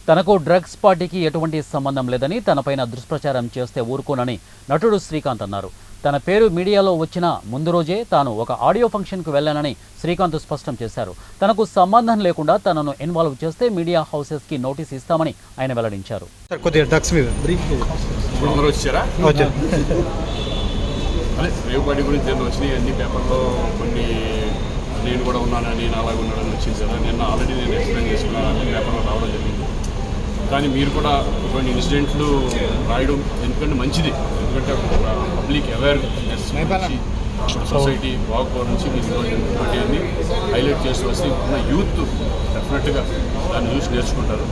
తనకు డ్రగ్స్ పార్టీకి ఎటువంటి సంబంధం లేదని, తనపైన దుష్ప్రచారం చేస్తే ఊరుకోనని నటుడు శ్రీకాంత్ అన్నారు. తన పేరు మీడియాలో వచ్చిన ముందు రోజే తాను ఒక ఆడియో ఫంక్షన్కు వెళ్లానని శ్రీకాంత్ స్పష్టం చేశారు. తనకు సంబంధం లేకుండా తనను ఇన్వాల్వ్ చేస్తే మీడియా హౌసెస్కి నోటీస్ ఇస్తామని ఆయన వెల్లడించారు. నేను కూడా ఉన్నానని అలాగ ఉన్నాడని వచ్చింది కదా. నిన్న ఆల్రెడీ నేను ఎక్స్ప్లెయిన్ చేసుకున్నాను, పేపర్లో రావడం జరిగింది. కానీ మీరు కూడా కొన్ని ఇన్సిడెంట్లు రాయడం ఎందుకంటే మంచిది, ఎందుకంటే పబ్లిక్ అవేర్నెస్ సొసైటీ బాగుపో నుంచి మీరు ఇటువంటివన్నీ హైలైట్ చేసి వస్తే ఉన్న యూత్ డెఫినెట్గా దాన్ని చూసి నేర్చుకుంటారు.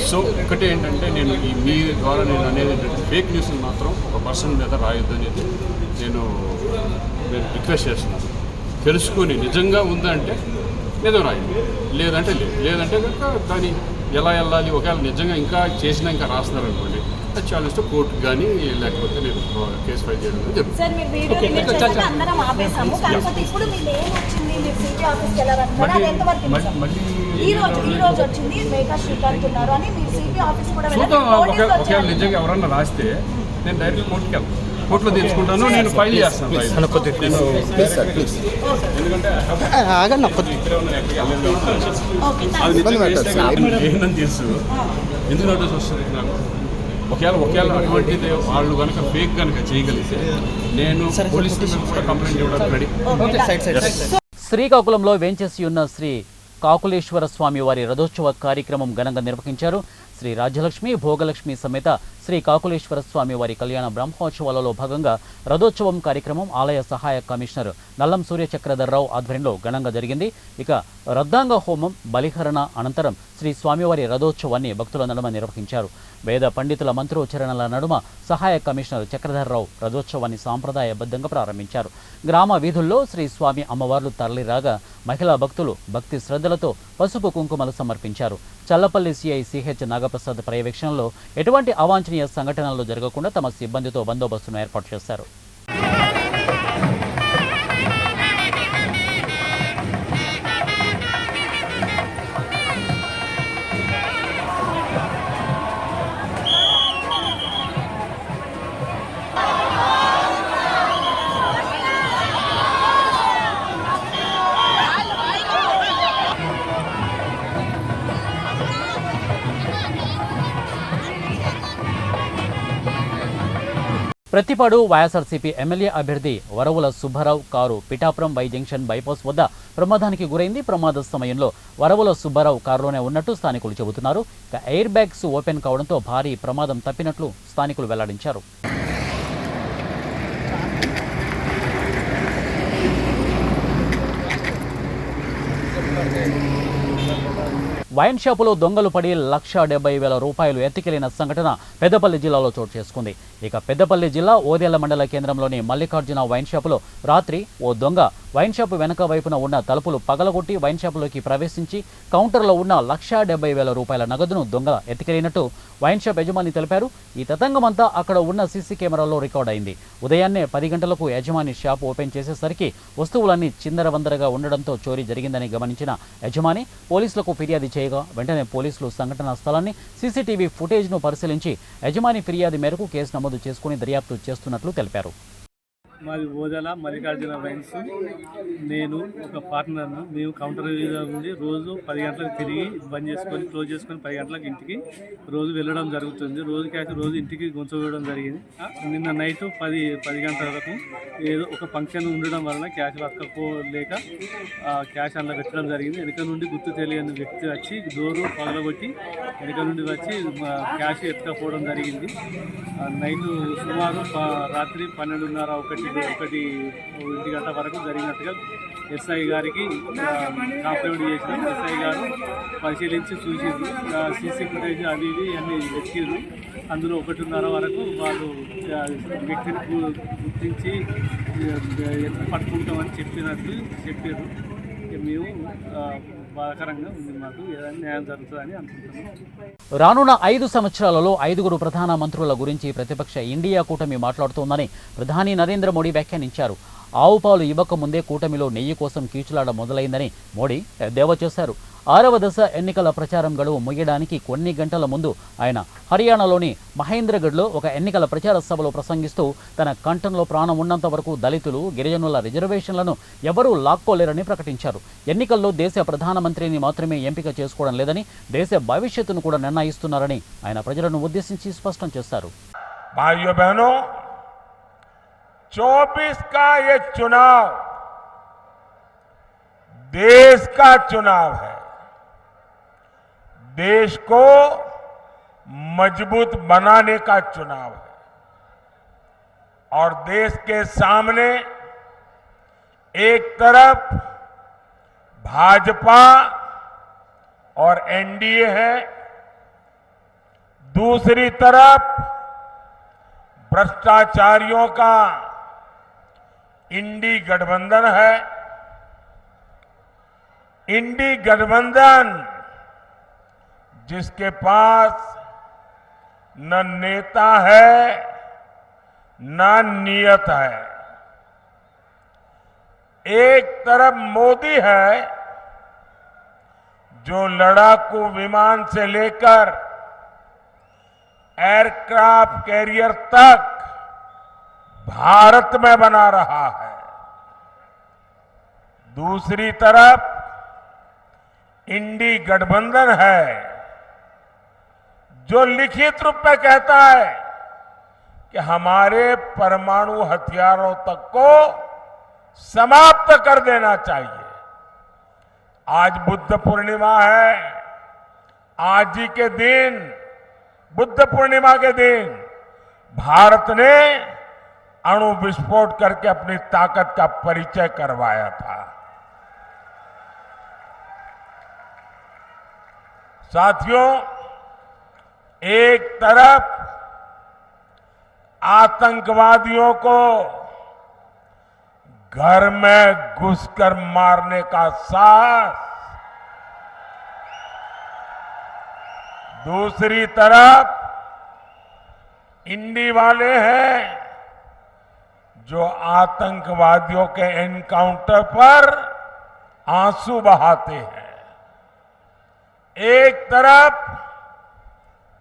సో ఒకటే ఏంటంటే నేను మీ ద్వారా నేను అనేది ఏంటంటే ఫేక్ న్యూస్ని మాత్రం ఒక పర్సన్ మీద రాయొద్దు అనేది నేను రిక్వెస్ట్ చేస్తున్నాను. తెలుసుకొని నిజంగా ఉందంటే నిజం రాయండి, లేదంటే లేదంటే కనుక దాన్ని ఎలా వెళ్ళాలి, ఒకవేళ నిజంగా ఇంకా చేసినా ఇంకా రాస్తున్నారు అనుకోండి, అది ఛాలెంజ్తో కోర్టు కానీ లేకపోతే నేను కేసు ఫైల్ చేయడం చూద్దాం. ఒకవేళ నిజంగా ఎవరన్నా రాస్తే నేను డైరెక్ట్ కోర్టుకి వెళ్తాను, కోర్టులో తీసుకుంటాను, నేను ఫైల్ చేస్తాను. ఎందుకంటే ఏంటని తెలుసు ఎందుకు నోటీస్ వస్తుంది నాకు. ఒకవేళ అటువంటిది వాళ్ళు కనుక ఫేక్ కనుక చేయగలిగితే నేను పోలీసుల మీద కూడా కంప్లైంట్ ఇవ్వడానికి రెడీ. శ్రీకాకుళంలో వేంచేసి ఉన్న శ్రీ కాకులేశ్వర స్వామి వారి రథోత్సవ కార్యక్రమం ఘనంగా నిర్వహించారు. శ్రీ రాజ్యలక్ష్మి భోగలక్ష్మి సమేత శ్రీ కాకులేశ్వర స్వామి వారి కళ్యాణ బ్రహ్మోత్సవాలలో భాగంగా రథోత్సవం కార్యక్రమం ఆలయ సహాయ కమిషనర్ నల్లం సూర్య చక్రధర్రావు ఆధ్వర్యంలో ఘనంగా జరిగింది. ఇక రద్దాంగ హోమం బలిహరణ అనంతరం శ్రీ స్వామివారి రథోత్సవాన్ని భక్తుల నడుమ నిర్వహించారు. వేద పండితుల మంత్రోచ్చరణల నడుమ సహాయ కమిషనర్ చక్రధర్రావు రథోత్సవాన్ని సాంప్రదాయబద్ధంగా ప్రారంభించారు. గ్రామ వీధుల్లో శ్రీ స్వామి అమ్మవార్లు తరలిరాగా మహిళా భక్తులు భక్తి శ్రద్ధలతో పసుపు కుంకుమలు సమర్పించారు. చల్లపల్లి సిఐ సిహెచ్ నాగప్రసాద్ పర్యవేక్షణలో ఎటువంటి అవాంఛనీయ సంఘటనలు జరగకుండా తమ సిబ్బందితో బందోబస్తును ఏర్పాటు చేశారు. ప్రతిపాడు వైఎస్ఆర్సీపీ ఎమ్మెల్యే అభ్యర్థి Varavula Subbarao car Pithapuram Y junction bypass వద్ద ప్రమాదానికి గురైంది. ప్రమాద సమయంలో వరవుల సుబ్బారావు కారులోనే ఉన్నట్టు స్థానికులు చెబుతున్నారు. ఇక ఎయిర్ బ్యాగ్స్ ఓపెన్ కావడంతో భారీ ప్రమాదం తప్పినట్లు స్థానికులు వెల్లడించారు. వైన్ షాపులో దొంగలు పడి ₹1,70,000 ఎత్తుకెళ్లిన సంఘటన పెద్దపల్లి జిల్లాలో చోటు చేసుకుంది. ఇక పెద్దపల్లి జిల్లా ఓదేళ్ల మండల కేంద్రంలోని మల్లికార్జున వైన్ షాపులో రాత్రి ఓ దొంగ వైన్ షాపు వెనక వైపున ఉన్న తలుపులు పగలగొట్టి వైన్ షాపులోకి ప్రవేశించి కౌంటర్లో ఉన్న ₹1,70,000 నగదును దొంగ ఎత్తుకెళ్లినట్టు వైన్ షాప్ యజమాని తెలిపారు. ఈ తతంగమంతా అక్కడ ఉన్న సీసీ కెమెరాలో రికార్డ్ అయింది. ఉదయాన్నే 10 గంటలకు యజమాని షాప్ ఓపెన్ చేసేసరికి వస్తువులన్నీ చిందరవందరగా ఉండడంతో చోరీ జరిగిందని గమనించిన యజమాని పోలీసులకు ఫిర్యాదు చేయగా వెంటనే పోలీసులు సంఘటనా స్థలాన్ని సీసీటీవీ ఫుటేజ్ను పరిశీలించి యజమాని ఫిర్యాదు మేరకు కేసు నమోదు చేసుకుని దర్యాప్తు చేస్తున్నట్లు తెలిపారు. మాది ఓదెల మల్లికార్జున వైన్స్. నేను ఒక పార్ట్నర్ను. మేము కౌంటర్ నుండి రోజు 10 గంటలకు తిరిగి బంద్ చేసుకొని క్లోజ్ చేసుకొని 10 గంటలకు ఇంటికి రోజు వెళ్ళడం జరుగుతుంది. రోజు ఇంటికి గుంచవేయడం జరిగింది. నిన్న నైట్ 10 గంటల వరకు ఏదో ఒక ఫంక్షన్ ఉండడం వలన క్యాష్ పట్టుకోలేక క్యాష్ అందులో పెట్టడం జరిగింది. వెనుక నుండి గుర్తు తెలియని వ్యక్తి వచ్చి డోరు పగలగొట్టి వెనుక నుండి వచ్చి క్యాష్ ఎత్తుకపోవడం జరిగింది. నైట్ సుమారు రాత్రి 12:30 1 గంట వరకు జరిగినట్టుగా ఎస్ఐ గారికి కంప్లైంట్ చేసినాం. ఎస్ఐ గారు పరిశీలించి చూసింది. సీసీ ఫుటేజ్ అవి అన్నీ వెతికిరు. అందులో 1:30 వరకు వాళ్ళు వ్యక్తిని గుర్తించి ఎత్తి పట్టుకుంటామని చెప్పారు. మేము బాధాకరంగా ఉంది. మాకు ఏదైనా న్యాయం జరుగుతుందని అనుకుంటున్నాం. రానున్న 5 సంవత్సరాలలో 5 ప్రధాన మంత్రుల గురించి ప్రతిపక్ష ఇండియా కూటమి మాట్లాడుతోందని ప్రధాని నరేంద్ర మోడీ వ్యాఖ్యానించారు. ఆవు పాలు ఇవ్వక ముందే కూటమిలో నెయ్యి కోసం కీచులాట మొదలైందని మోడీ ఎద్దేవా చేశారు. 6వ దశ ఎన్నికల ప్రచారం గడువు ముగియడానికి కొన్ని గంటల ముందు ఆయన హర్యానాలోని మహేంద్రగఢ్లో ఒక ఎన్నికల ప్రచార సభలో ప్రసంగిస్తూ తన కంఠంలో ప్రాణం ఉన్నంత వరకు దళితులు, గిరిజనుల రిజర్వేషన్లను ఎవరూ లాక్కోలేరని ప్రకటించారు. ఎన్నికల్లో దేశ ప్రధానమంత్రిని మాత్రమే ఎంపిక చేసుకోవడం లేదని, దేశ భవిష్యత్తును కూడా నిర్ణయిస్తున్నారని ఆయన ప్రజలను ఉద్దేశించి స్పష్టం చేశారు. भाइयों बहनों, 24 का ये चुनाव देश का चुनाव है। देश को मजबूत बनाने का चुनाव है और देश के सामने एक तरफ भाजपा और एनडीए है, दूसरी तरफ भ्रष्टाचारियों का इंडी गठबंधन है। इंडी गठबंधन जिसके पास न नेता है न नियत है। एक तरफ मोदी है जो लड़ाकू विमान से लेकर एयरक्राफ्ट कैरियर तक भारत में बना रहा है। दूसरी तरफ इंडी गठबंधन है जो लिखित रूप में कहता है कि हमारे परमाणु हथियारों तक को समाप्त कर देना चाहिए। आज बुद्ध पूर्णिमा है। आज ही के दिन, बुद्ध पूर्णिमा के दिन, भारत ने अणु विस्फोट करके अपनी ताकत का परिचय करवाया था। साथियों, एक तरफ आतंकवादियों को घर में घुसकर मारने का साहस, दूसरी तरफ इंडी वाले हैं जो आतंकवादियों के एनकाउंटर पर आंसू बहाते हैं। एक तरफ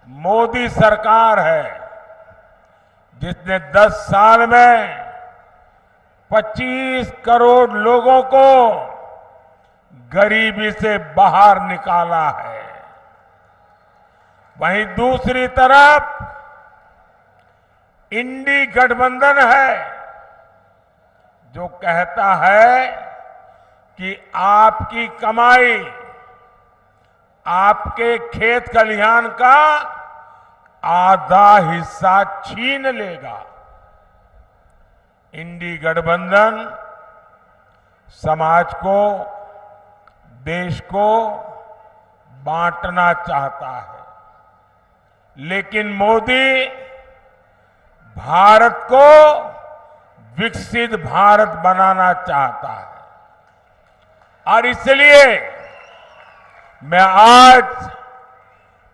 मोदी सरकार है जिसने 10 साल में 25 करोड़ लोगों को गरीबी से बाहर निकाला है। वहीं दूसरी तरफ इंडी गठबंधन है जो कहता है कि आपकी कमाई, आपके खेत खलिहान का आधा हिस्सा छीन लेगा। इंडी गठबंधन समाज को, देश को बांटना चाहता है, लेकिन मोदी भारत को विकसित भारत बनाना चाहता है। और इसलिए मैं आज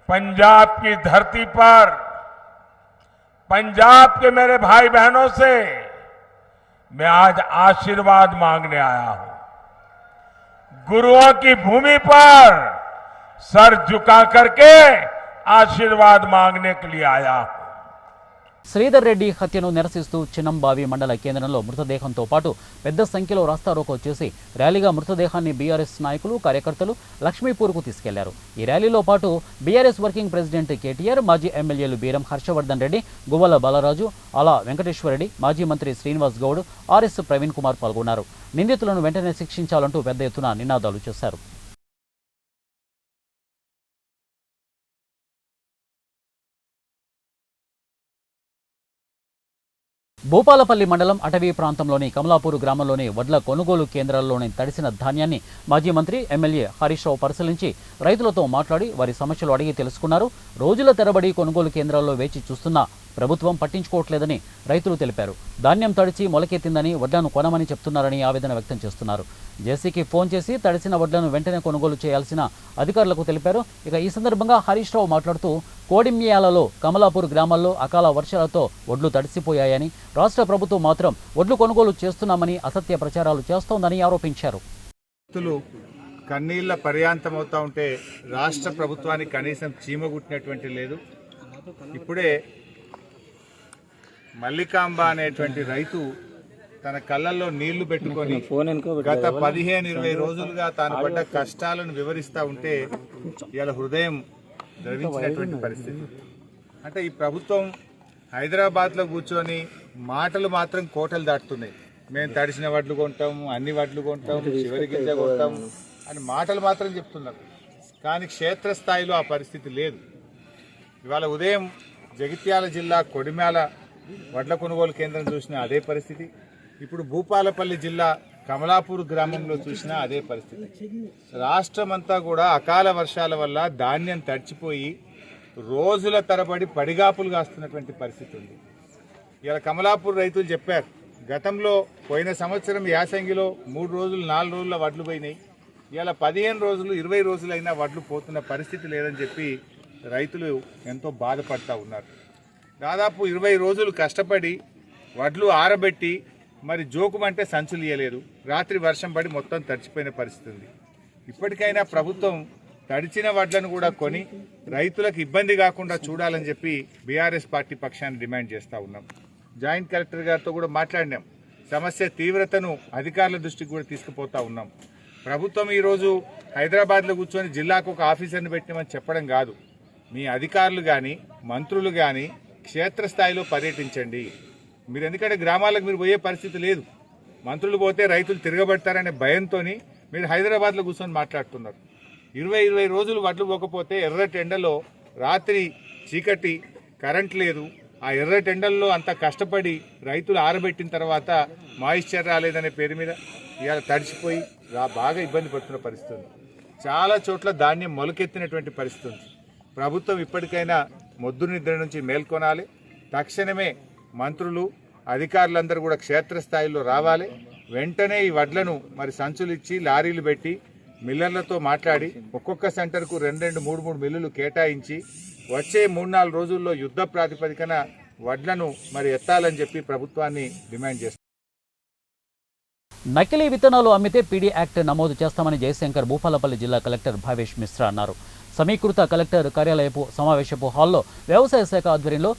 पंजाब की धरती पर पंजाब के मेरे भाई बहनों से मैं आज आशीर्वाद मांगने आया हूं। गुरुओं की भूमि पर सर झुका करके आशीर्वाद मांगने के लिए आया हूं। శ్రీధర్ రెడ్డి హత్యను నిరసిస్తూ చిన్నంబావి మండల కేంద్రంలో మృతదేహంతో పాటు పెద్ద సంఖ్యలో రాస్తారోకో చేసి ర్యాలీగా మృతదేహాన్ని బీఆర్ఎస్ నాయకులు, కార్యకర్తలు లక్ష్మీపూర్కు తీసుకెళ్లారు. ఈ ర్యాలీలో పాటు బీఆర్ఎస్ వర్కింగ్ ప్రెసిడెంట్ కేటీఆర్, మాజీ ఎమ్మెల్యేలు బీరం హర్షవర్ధన్ రెడ్డి, గువ్వల బాలరాజు, ఆలా వెంకటేశ్వరరెడ్డి, మాజీ మంత్రి శ్రీనివాస్ గౌడ్, ఆర్ఎస్ ప్రవీణ్ కుమార్ పాల్గొన్నారు. నిందితులను వెంటనే శిక్షించాలంటూ పెద్ద ఎత్తున నినాదాలు చేశారు. భూపాలపల్లి మండలం అటవీ ప్రాంతంలోని కమలాపూర్ గ్రామంలోని వడ్ల కొనుగోలు కేంద్రాల్లోని తడిసిన ధాన్యాన్ని మాజీ మంత్రి, ఎమ్మెల్యే హరీష్ రావు పరిశీలించి రైతులతో మాట్లాడి వారి సమస్యలు అడిగి తెలుసుకున్నారు. రోజుల తరబడి కొనుగోలు కేంద్రాల్లో వేచి చూస్తున్నా ప్రభుత్వం పట్టించుకోవట్లేదని రైతులు తెలిపారు. ధాన్యం తడిచి మొలకెత్తిందని వడ్లను కొనమని చెప్తున్నారని ఆవేదన వ్యక్తం చేస్తున్నారు. జేసీకి ఫోన్ చేసి తడిసిన వడ్లను వెంటనే కొనుగోలు చేయాల్సిన అధికారులకు తెలిపారు. ఇక ఈ సందర్భంగా హరీష్ రావు మాట్లాడుతూ కోడిమ్యాలలో కమలాపూర్ గ్రామాల్లో అకాల వర్షాలతో వడ్లు తడిసిపోయాయని, రాష్ట్ర ప్రభుత్వం మాత్రం వడ్లు కొనుగోలు చేస్తున్నామని అసత్య ప్రచారాలు చేస్తోందని ఆరోపించారు. కన్నీళ్ళ పర్యాంతం అవుతూ ఉంటే రాష్ట్ర ప్రభుత్వానికి కనీసం చీమగుట్టినటువంటి లేదు. ఇప్పుడే మల్లికాంబ అనేటువంటి రైతు తన కళ్ళల్లో నీళ్లు పెట్టుకొని గత 15-20 రోజులుగా తాను పడ్డ కష్టాలను వివరిస్తూ ఉంటే ఇవాళ హృదయం ద్రవించినటువంటి పరిస్థితి. అంటే ఈ ప్రభుత్వం హైదరాబాద్లో కూర్చొని మాటలు మాత్రం కోటలు దాటుతున్నాయి. మేము తడిసిన వడ్లు కొంటాం, అన్ని వడ్లు కొంటాం, చివరి గింజ కొంటాం అని మాటలు మాత్రం చెప్తున్నారు. కానీ క్షేత్రస్థాయిలో ఆ పరిస్థితి లేదు. ఇవాళ ఉదయం జగిత్యాల జిల్లా కొడిమ్యాల వడ్ల కొనుగోలు కేంద్రం చూసినా అదే పరిస్థితి. ఇప్పుడు భూపాలపల్లి జిల్లా కమలాపూర్ గ్రామంలో చూసినా అదే పరిస్థితి. రాష్ట్రమంతా కూడా అకాల వర్షాల వల్ల ధాన్యం తడిచిపోయి రోజుల తరబడి పడిగాపులు కాస్తున్నటువంటి పరిస్థితి ఉంది. ఇలా కమలాపూర్ రైతులు చెప్పారు, గతంలో పోయిన సంవత్సరం యాసంగిలో 3 రోజులు 4 రోజుల వడ్లు పోయినాయి. ఇలా 15 రోజులు 20 రోజులైనా వడ్లు పోతున్న పరిస్థితి లేదని చెప్పి రైతులు ఎంతో బాధపడతా ఉన్నారు. దాదాపు 20 రోజులు కష్టపడి వడ్లు ఆరబెట్టి మరి జోకుమంటే సంచులు ఇయ్యలేదు. రాత్రి వర్షం పడి మొత్తం తడిచిపోయిన పరిస్థితి ఉంది. ఇప్పటికైనా ప్రభుత్వం తడిచిన వడ్లను కూడా కొని రైతులకు ఇబ్బంది కాకుండా చూడాలని చెప్పి బీఆర్ఎస్ పార్టీ పక్షాన్ని డిమాండ్ చేస్తూ ఉన్నాం. జాయింట్ కలెక్టర్ గారితో కూడా మాట్లాడినాం. సమస్య తీవ్రతను అధికారుల దృష్టికి కూడా తీసుకుపోతా ఉన్నాం. ప్రభుత్వం ఈరోజు హైదరాబాద్లో కూర్చొని జిల్లాకు ఒక ఆఫీసర్ని పెట్టినామని చెప్పడం కాదు. మీ అధికారులు కానీ మంత్రులు కానీ క్షేత్రస్థాయిలో పర్యటించండి. మీరు ఎందుకంటే గ్రామాలకు మీరు పోయే పరిస్థితి లేదు. మంత్రులు పోతే రైతులు తిరగబడతారనే భయంతో మీరు హైదరాబాద్లో కూర్చొని మాట్లాడుతున్నారు. 20 రోజులు వడ్లు పోకపోతే ఎర్రటి ఎండలో రాత్రి చీకటి కరెంట్ లేదు. ఆ ఎర్రటి ఎండల్లో అంత కష్టపడి రైతులు ఆరబెట్టిన తర్వాత మాయిశ్చర్ రాలేదనే పేరు మీద ఇవాళ తడిచిపోయి బాగా ఇబ్బంది పడుతున్న పరిస్థితి ఉంది. చాలా చోట్ల ధాన్యం మొలకెత్తినటువంటి పరిస్థితి ఉంది. ప్రభుత్వం ఇప్పటికైనా మొద్దు నిద్ర నుంచి మేల్కొనాలి. తక్షణమే మంత్రులు అధికారులందరూ కూడా క్షేత్రస్థాయిలో రావాలి. వెంటనే ఈ వడ్లను మరి సంచులు ఇచ్చి లారీలు పెట్టి మిల్లర్లతో మాట్లాడి ఒక్కొక్క సెంటర్కు 2-3 మిల్లులు కేటాయించి వచ్చే 3-4 రోజుల్లో యుద్ధ ప్రాతిపదికన వడ్లను మరి ఎత్తాలని చెప్పి ప్రభుత్వాన్ని డిమాండ్ చేస్తారు. నకిలీ విత్తనాలు అమ్మితే పీడీ యాక్ట్ నమోదు చేస్తామని జయశంకర్ భూపాలపల్లి జిల్లా కలెక్టర్ భావేష్ మిశ్రా అన్నారు. సమీకృత కలెక్టర్ కార్యాలయపు సమావేశపు హాల్లో వ్యవసాయ శాఖ ఆధ్వర్యంలో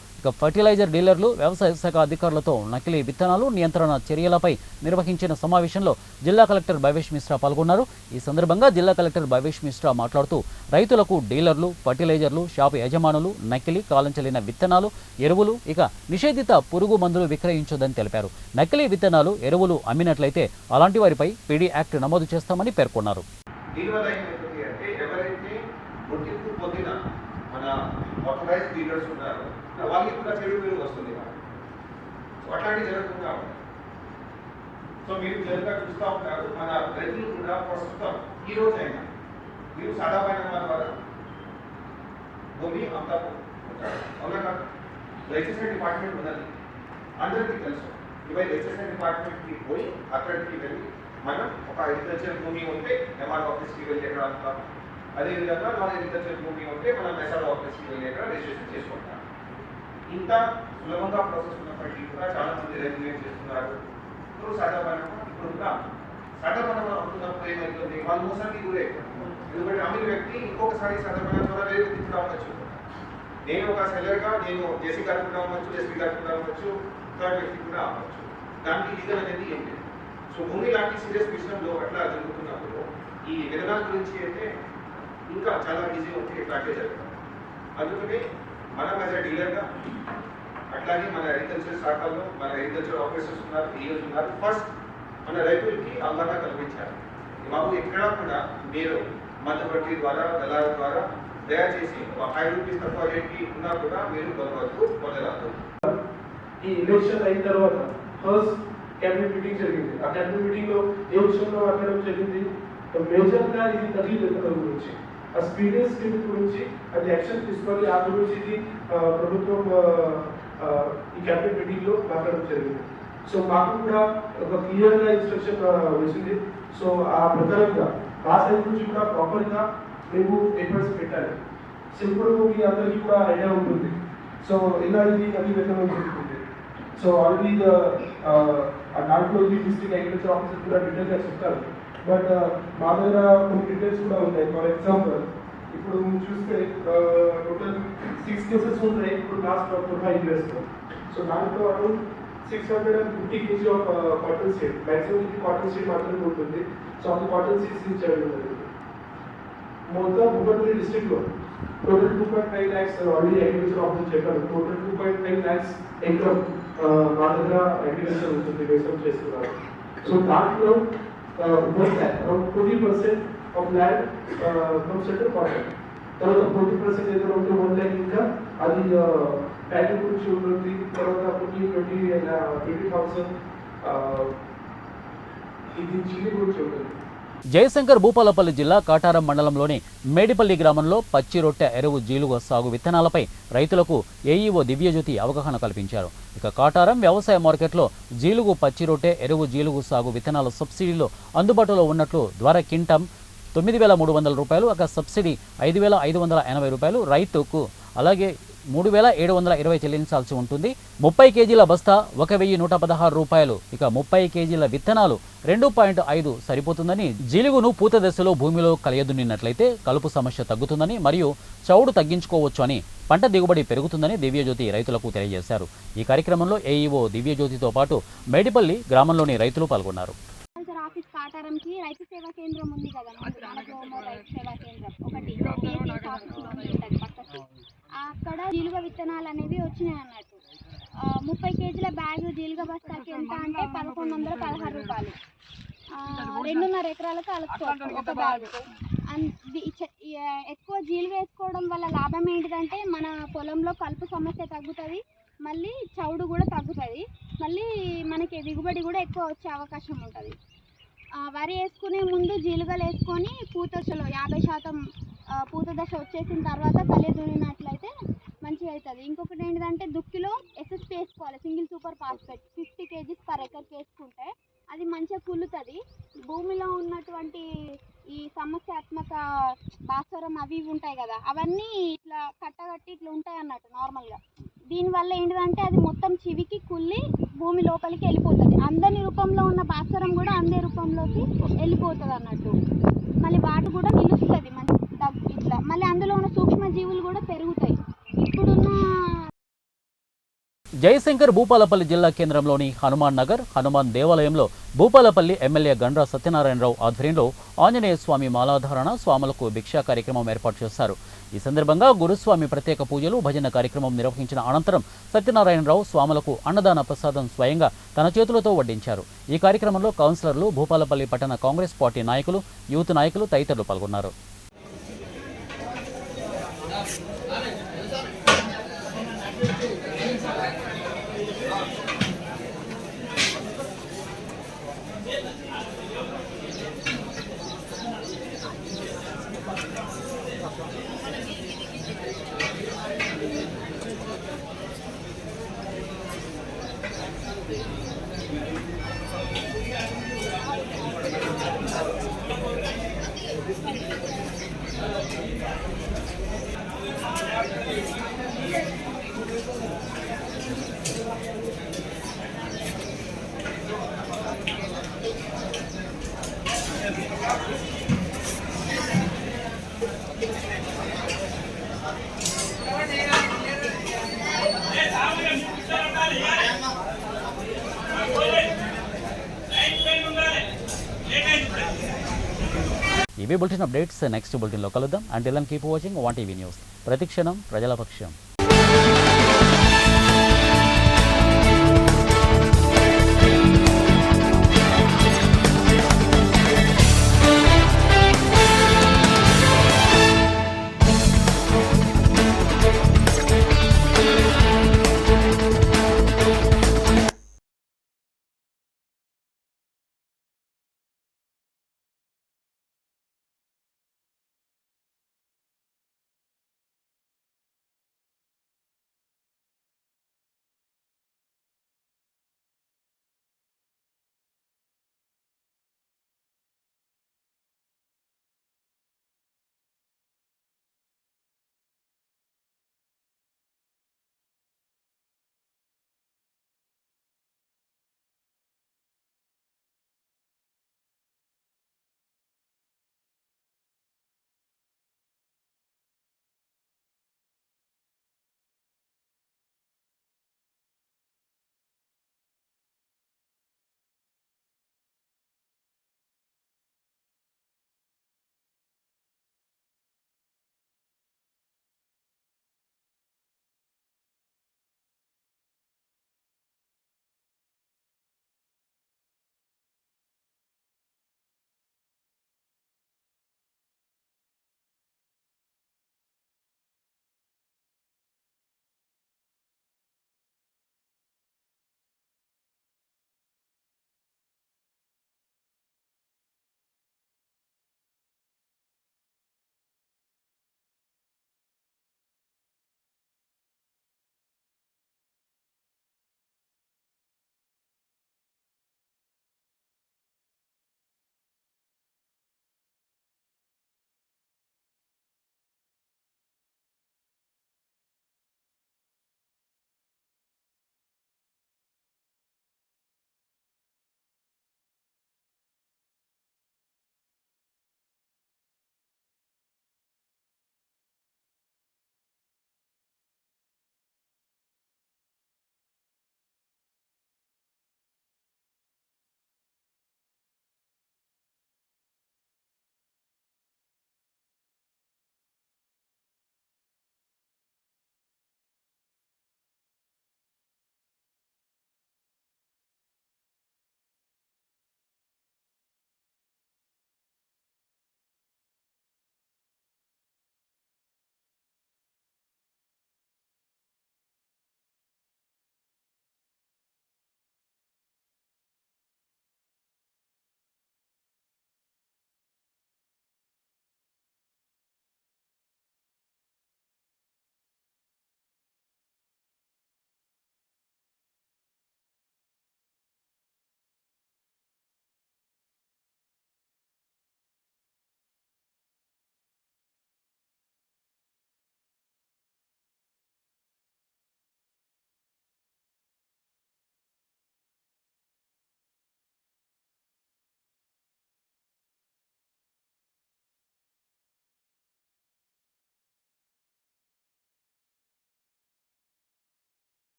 ఫర్టిలైజర్ డీలర్లు, వ్యవసాయ శాఖ అధికారులతో నకిలీ విత్తనాలు నియంత్రణ చర్యలపై నిర్వహించిన సమావేశంలో జిల్లా కలెక్టర్ భావేష్ మిశ్రా పాల్గొన్నారు. ఈ సందర్భంగా జిల్లా కలెక్టర్ భావేష్ మిశ్రా మాట్లాడుతూ రైతులకు డీలర్లు, ఫర్టిలైజర్లు, షాపు యజమానులు నకిలీ కాలంచెల్లిన విత్తనాలు, ఎరువులు, ఇక నిషేధిత పురుగు మందులు విక్రయించొద్దని తెలిపారు. నకిలీ విత్తనాలు, ఎరువులు అమ్మినట్లయితే అలాంటి వారిపై పీడీ యాక్ట్ నమోదు చేస్తామని పేర్కొన్నారు. గుర్తింపు పొందిన మన ఆథరైజ్డ్ డీలర్స్ ఉన్నారు, వాళ్ళకి కూడా చెడు పేరు వస్తుంది. అట్లాంటివి జరుగుతుందా? సో మీరు జరుగుగా చూస్తూ ఉంటారు. మన రైతులు కూడా ప్రస్తుతం ఈ రోజు అయినా మీరు సాధారణ ద్వారా భూమి అంతా ఉంటారు. అవునా కాదు? లెజిస్లేటివ్ డిపార్ట్మెంట్ ఉన్నది, అందరికీ తెలుసు. ఇవై లెజిస్లేటివ్ డిపార్ట్మెంట్కి పోయి అక్కడికి వెళ్ళి మనం ఒక అగ్రికల్చర్ భూమి ఉంటే ఎంఆర్ ఆఫీస్కి వెళ్ళి ఎక్కడ అంటాం, అదేవిధంగా నాన్ అగ్రికల్చర్ భూమి ఉంటే మనం మెసాడ్ ఆఫీస్కి వెళ్ళి ఎక్కడ రిజిస్ట్రేషన్ చేసుకుంటాం. ఇంత సులభంగా ప్రాసెస్ ఉన్నప్పటికీ కూడా చాలా మంది రెగ్యులేట్ చేస్తున్నారు. ఇప్పుడు సాధారణంగా అవుతున్నప్పుడు ఏమవుతుంది, వాళ్ళు మోసానికి గురే. ఎందుకంటే అమ్మిన వ్యక్తి ఇంకొకసారి సాధారణ ద్వారా వేరే వ్యక్తి కూడా అవ్వచ్చు. నేను ఒక సెల్లర్గా నేను జేసీ గారికి కూడా అవ్వచ్చు, ఎస్పీ గారికి కూడా అవ్వచ్చు, థర్డ్ వ్యక్తి కూడా అవ్వచ్చు. దానికి లీగల్ అనేది ఏం లేదు. సో భూమి లాంటి సీరియస్ విషయంలో అట్లా జరుగుతున్నప్పుడు ఈ విధానాల గురించి అయితే ఇంకా చాలా ఈజీ ఉంటే ఇట్లాంటివి జరుగుతుంది. అందుకని మనం యాజ్ అ డీలర్గా అట్లాగే మన అగ్రికల్చర్ శాఖల్లో మన అగ్రికల్చర్ ఆఫీసర్స్ ఉన్నారు, ఈఎస్ ఉన్నారు. ఫస్ట్ మన రైతులకి అవగాహన కల్పించాలి. మాకు ఎక్కడా కూడా మీరు మధ్యవర్తి ద్వారా దళాల ద్వారా దయచేసి 5 రూపీస్ తక్కువ రేట్కి ఉన్నా కూడా మీరు పొందరాదు. ఈ ఎలక్షన్ అయిన తర్వాత ఫస్ట్ క్యాబినెట్ మీటింగ్ జరిగింది. ఆ క్యాబినెట్ మీటింగ్ లో ఏ విషయంలో మాట్లాడడం జరిగింది, మేజర్గా ఇది నకిలీ విత్తనాల గురించి, ఆ స్పీడెస్ లిమిట్ గురించి అది యాక్షన్ తీసుకొని ఆ గురించి ఇది ప్రభుత్వం ఈ క్యాబినెట్ మీటింగ్ లో మాట్లాడడం జరిగింది. సో మాకు కూడా ఒక క్లియర్గా ఇన్స్ట్రక్షన్ వచ్చింది. సో ఆ ప్రకారంగా ఆ సైడ్ నుంచి కూడా ప్రాపర్గా మేము పేపర్స్ పెట్టాలి. సింపుల్ మీ అందరికీ కూడా ఐడియా ఉంటుంది. సో ఇలా ఇది నకిలీ విత్తనం జరుగుతుంది. సో ఆల్రెడీ దాంట్లో ఇది డిస్ట్రిక్ట్ అగ్రికల్చర్ ఆఫీసర్ కూడా డీటెయిల్గా చెప్తారు. బట్ మా దగ్గర కొన్ని డీటెయిల్స్ కూడా ఉన్నాయి. ఫర్ ఎగ్జాంపుల్ ఇప్పుడు చూస్తే టోటల్ 6 కేసెస్ ఉన్నాయి ఇప్పుడు లాస్ట్ అక్టోబర్ 5 ఇయర్స్. సో దాంట్లో around 650 kg of cotton seed, maximum ఇది కాటన్ సీడ్ మాత్రమే ఉంటుంది. సో అది కాటన్ సీడ్స్ ఇచ్చారు. మొత్తం భూపాలపల్లి డిస్ట్రిక్ట్లో total 2.5 lakhs already agriculture officer చెప్పారు. టోటల్ 2.5 lakhs ఎకరం మా దగ్గర అగ్రికల్చర్ ఉంటుంది, వ్యవసాయం చేస్తున్నారు. సో దాంట్లో around 20% of land comes under cotton. తర్వాత 40% ఏదైనా ఉంటే 1 lakh ఇంకా అది ప్యాడీ గురించి ఉంటుంది. తర్వాత 20,000 ఇది చిల్లి గురించి ఉంటుంది. జయశంకర్ భూపాలపల్లి జిల్లా కాటారం మండలంలోని మేడిపల్లి గ్రామంలో పచ్చి రొట్టె ఎరువు జీలుగ సాగు విత్తనాలపై రైతులకు ఏఈఓ దివ్యజ్యోతి అవగాహన కల్పించారు. ఇక కాటారం వ్యవసాయ మార్కెట్లో జీలుగు పచ్చి రొట్టె ఎరువు జీలుగు సాగు విత్తనాల సబ్సిడీలో అందుబాటులో ఉన్నట్లు ద్వారా కింటం 9,300 రూపాయలు, ఒక సబ్సిడీ 5,580 రూపాయలు రైతుకు, అలాగే 3,720 చెల్లించాల్సి ఉంటుంది. 30 కేజీల బస్తా 1,116 రూపాయలు. ఇక 30 కేజీల విత్తనాలు 2.5 సరిపోతుందని, జీలుగును పూత దశలో భూమిలో కలియదున్నినట్లయితే కలుపు సమస్య తగ్గుతుందని మరియు చౌడు తగ్గించుకోవచ్చు అని, పంట దిగుబడి పెరుగుతుందని దివ్యజ్యోతి రైతులకు తెలియజేశారు. ఈ కార్యక్రమంలో ఏఈఓ దివ్యజ్యోతితో పాటు మేడిపల్లి గ్రామంలోని రైతులు పాల్గొన్నారు. ఆఫీస్ కాటారంకి రైతు సేవా కేంద్రం ఉంది కదా, మనకు రైతు సేవా కేంద్రం ఒకటి ఉంటుంది పక్కకి. అక్కడ జీలుగ విత్తనాలు అనేవి వచ్చినాయి అన్నట్టు. 30 కేజీల బ్యాగ్ జీలుగ బస్తాకి ఎంత అంటే 1,116 రూపాయలు. 2.5 ఎకరాలకు అలసుకోవచ్చు ఒక బ్యాగ్. ఎక్కువ జీలుగ వేసుకోవడం వల్ల లాభం ఏంటిదంటే మన పొలంలో కలుపు సమస్య తగ్గుతుంది, మళ్ళీ చౌడు కూడా తగ్గుతుంది, మళ్ళీ మనకి దిగుబడి కూడా ఎక్కువ వచ్చే అవకాశం ఉంటుంది. వరి వేసుకునే ముందు జీలుగలు వేసుకొని పూత దశలో 50% పూత దశ వచ్చేసిన తర్వాత కలియ దున్నినట్లయితే మంచిగా అవుతుంది. ఇంకొకటి ఏంటంటే దుక్కిలో ఎస్ఎస్పి వేసుకోవాలి, single super phosphate 50 kgs per ఎకర్కి వేసుకుంటే అది మంచిగా కుళ్ళుతుంది. భూమిలో ఉన్నటువంటి ఈ సమస్యాత్మక భాస్వరం అవి ఇవి ఉంటాయి కదా, అవన్నీ ఇట్లా కట్టగట్టి ఇట్లా ఉంటాయి అన్నట్టు నార్మల్గా. దీనివల్ల ఏంటంటే అది మొత్తం చివికి కుళ్ళి భూమి లోపలికి వెళ్ళిపోతుంది. అందని రూపంలో ఉన్న భాస్వరం కూడా అందే రూపంలోకి వెళ్ళిపోతుంది అన్నట్టు. మళ్ళీ వాటి కూడా నిలుస్తుంది మంచి ఇట్లా, మళ్ళీ అందులో ఉన్న సూక్ష్మజీవులు కూడా పెరుగుతాయి. ఇప్పుడున్న జయశంకర్ భూపాలపల్లి జిల్లా కేంద్రంలోని హనుమాన్ నగర్ హనుమాన్ దేవాలయంలో భూపాలపల్లి ఎమ్మెల్యే గండ్ర సత్యనారాయణరావు ఆధ్వర్యంలో ఆంజనేయ స్వామి మాలాధారణ, స్వాములకు భిక్షా కార్యక్రమం ఏర్పాటు చేశారు. ఈ సందర్భంగా గురుస్వామి ప్రత్యేక పూజలు, భజన కార్యక్రమం నిర్వహించిన అనంతరం సత్యనారాయణరావు స్వాములకు అన్నదాన ప్రసాదం స్వయంగా తన చేతులతో వడ్డించారు. ఈ కార్యక్రమంలో కౌన్సిలర్లు, భూపాలపల్లి పట్టణ కాంగ్రెస్ పార్టీ నాయకులు, యూత్ నాయకులు తదితరులు పాల్గొన్నారు. ఇవే బులెటిన్ అప్డేట్స్. నెక్స్ట్ బులెటిన్లో కలుద్దాం. Until then keep watching 1 TV news. ప్రతిక్షణం ప్రజల పక్షం.